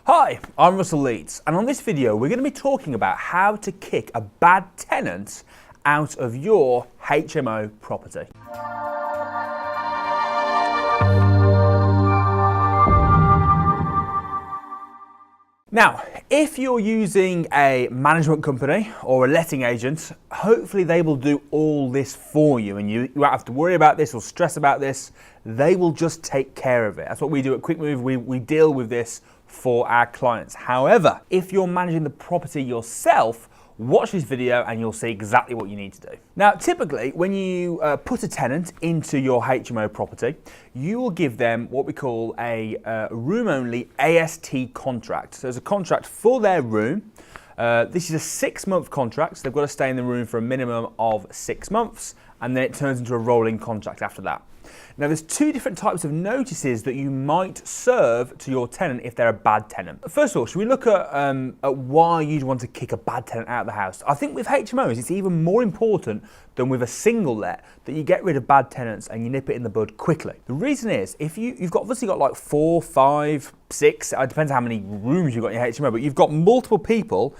Hi, I'm Russell Leeds, and on this video we're going to be talking about how to kick a bad tenant out of your HMO property. Now, if you're using a management company or a letting agent, hopefully they will do all this for you and you won't have to worry about this or stress about this. They will just take care of it. That's what we do at Quick Move. We deal with this for our clients. However, if you're managing the property yourself, watch this video and you'll see exactly what you need to do. Now, typically, when you put a tenant into your HMO property, you will give them what we call a room-only AST contract. So it's a contract for their room. This is a 6-month contract, so they've got to stay in the room for a minimum of 6 months, and then it turns into a rolling contract after that. Now, there's two different types of notices that you might serve to your tenant if they're a bad tenant. First of all, should we look at why you'd want to kick a bad tenant out of the house? I think with HMOs, it's even more important than with a single let that you get rid of bad tenants and you nip it in the bud quickly. The reason is, if you've obviously got like 4, 5, 6, it depends how many rooms you've got in your HMO, but you've got multiple people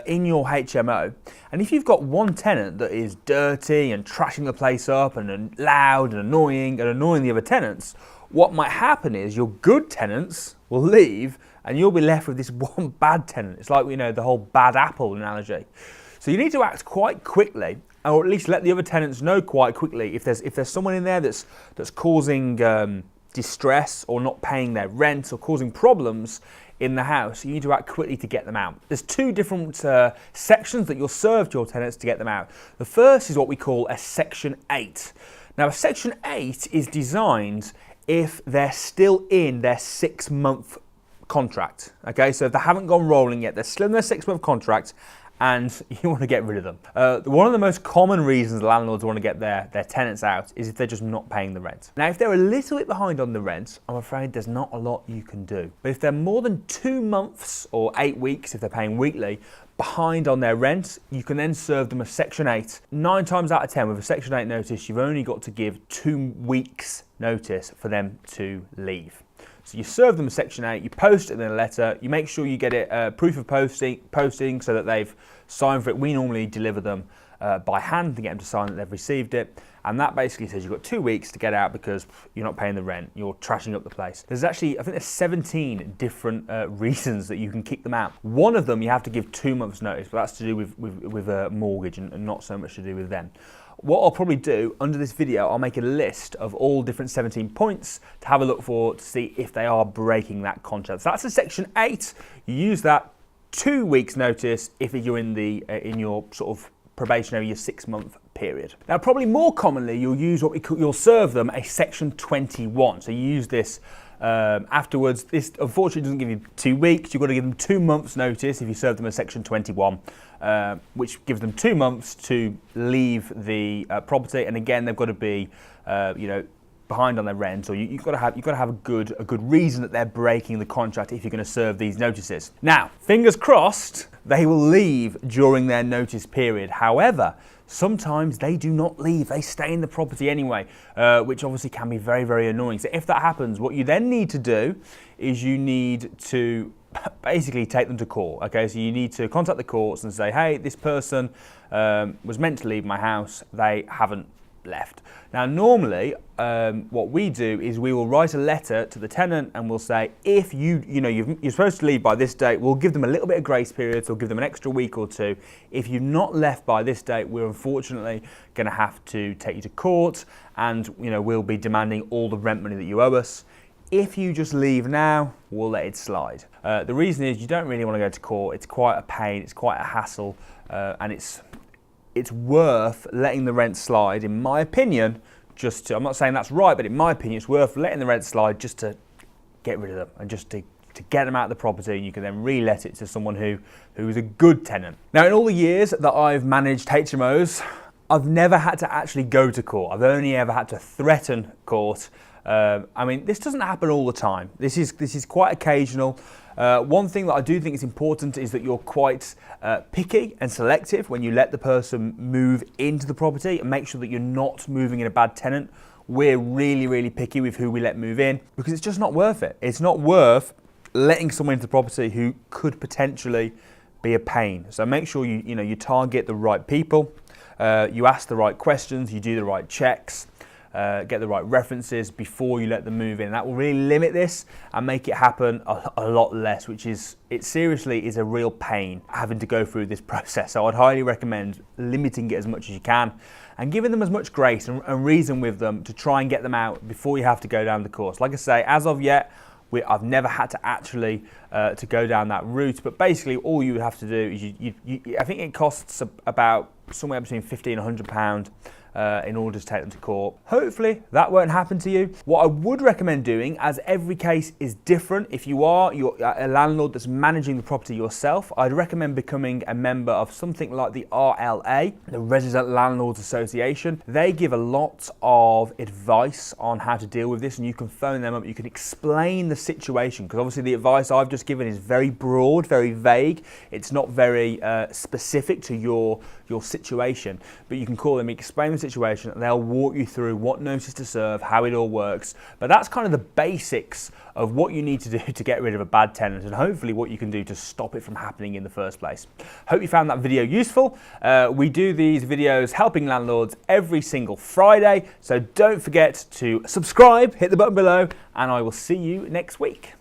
in your HMO, and if you've got one tenant that is dirty and trashing the place up and loud and annoying the other tenants, what might happen is your good tenants will leave and you'll be left with this one bad tenant. It's like, you know, the whole bad apple analogy. So you need to act quite quickly, or at least let the other tenants know quite quickly if there's someone in there that's causing distress or not paying their rent or causing problems in the house. You need to act quickly to get them out. There's two different sections that you'll serve to your tenants to get them out. The first is what we call a Section 8. Now, a Section 8 is designed if they're still in their 6-month contract. Okay, so if they haven't gone rolling yet, they're still in their 6-month contract, and you want to get rid of them. One of the most common reasons landlords want to get their tenants out is if they're just not paying the rent. Now, if they're a little bit behind on the rent, I'm afraid there's not a lot you can do. But if they're more than 2 months or 8 weeks, if they're paying weekly, behind on their rent, you can then serve them a Section 8. 9 times out of 10 with a Section 8 notice, you've only got to give 2 weeks notice for them to leave. So you serve them a Section 8, you post it in a letter, you make sure you get it proof of posting so that they've signed for it. We normally deliver them by hand to get them to sign that they've received it. And that basically says you've got 2 weeks to get out because you're not paying the rent, you're trashing up the place. There's actually, I think there's 17 different reasons that you can kick them out. One of them, you have to give 2 months notice, but that's to do with a mortgage and not so much to do with them. What I'll probably do under this video, I'll make a list of all different 17 points to have a look for to see if they are breaking that contract. So that's a Section 8. You use that 2 weeks notice if you're in your sort of probationary, your 6-month period. Now, probably more commonly, you'll serve them a Section 21. So you use this afterwards. This unfortunately doesn't give you 2 weeks. You've got to give them 2 months notice if you serve them a Section 21, which gives them 2 months to leave the property. And again, they've got to be, behind on their rent, or you've got to have a good reason that they're breaking the contract if you're going to serve these notices. Now, fingers crossed, they will leave during their notice period. However, sometimes they do not leave, they stay in the property anyway, which obviously can be very, very annoying. So if that happens, what you then need to do is you need to basically take them to court. Okay, so you need to contact the courts and say, hey, this person was meant to leave my house, they haven't left. Now, normally, what we do is we will write a letter to the tenant and we'll say, if you're supposed to leave by this date, we'll give them a little bit of grace period, so we'll give them an extra week or 2. If you've not left by this date, we're unfortunately going to have to take you to court, and we'll be demanding all the rent money that you owe us. If you just leave now, we'll let it slide. The reason is you don't really want to go to court. It's quite a pain, it's quite a hassle, and it's worth letting the rent slide, in my opinion, I'm not saying that's right, but in my opinion, it's worth letting the rent slide just to get rid of them and just to get them out of the property, and you can then re-let it to someone who is a good tenant. Now, in all the years that I've managed HMOs, I've never had to actually go to court. I've only ever had to threaten court. I mean, this doesn't happen all the time. This is quite occasional. One thing that I do think is important is that you're quite picky and selective when you let the person move into the property, and make sure that you're not moving in a bad tenant. We're really, really picky with who we let move in because it's just not worth it. It's not worth letting someone into the property who could potentially be a pain. So make sure you target the right people, you ask the right questions, you do the right checks, get the right references before you let them move in. That will really limit this and make it happen a lot less, which it seriously is a real pain having to go through this process. So I'd highly recommend limiting it as much as you can and giving them as much grace and reason with them to try and get them out before you have to go down the course. Like I say, as of yet, I've never had to actually to go down that route, but basically all you would have to do is I think it costs about somewhere between £50 and £100 in order to take them to court. Hopefully that won't happen to you. What I would recommend doing, as every case is different, if you're a landlord that's managing the property yourself, I'd recommend becoming a member of something like the RLA, the Resident Landlords Association. They give a lot of advice on how to deal with this, and you can phone them up, you can explain the situation, because obviously the advice I've just given is very broad, very vague. It's not very specific to your situation, but you can call them, explain the situation, and they'll walk you through what notice to serve, how it all works. But that's kind of the basics of what you need to do to get rid of a bad tenant, and hopefully what you can do to stop it from happening in the first place. Hope you found that video useful. We do these videos helping landlords every single Friday, so don't forget to subscribe, hit the button below, and I will see you next week.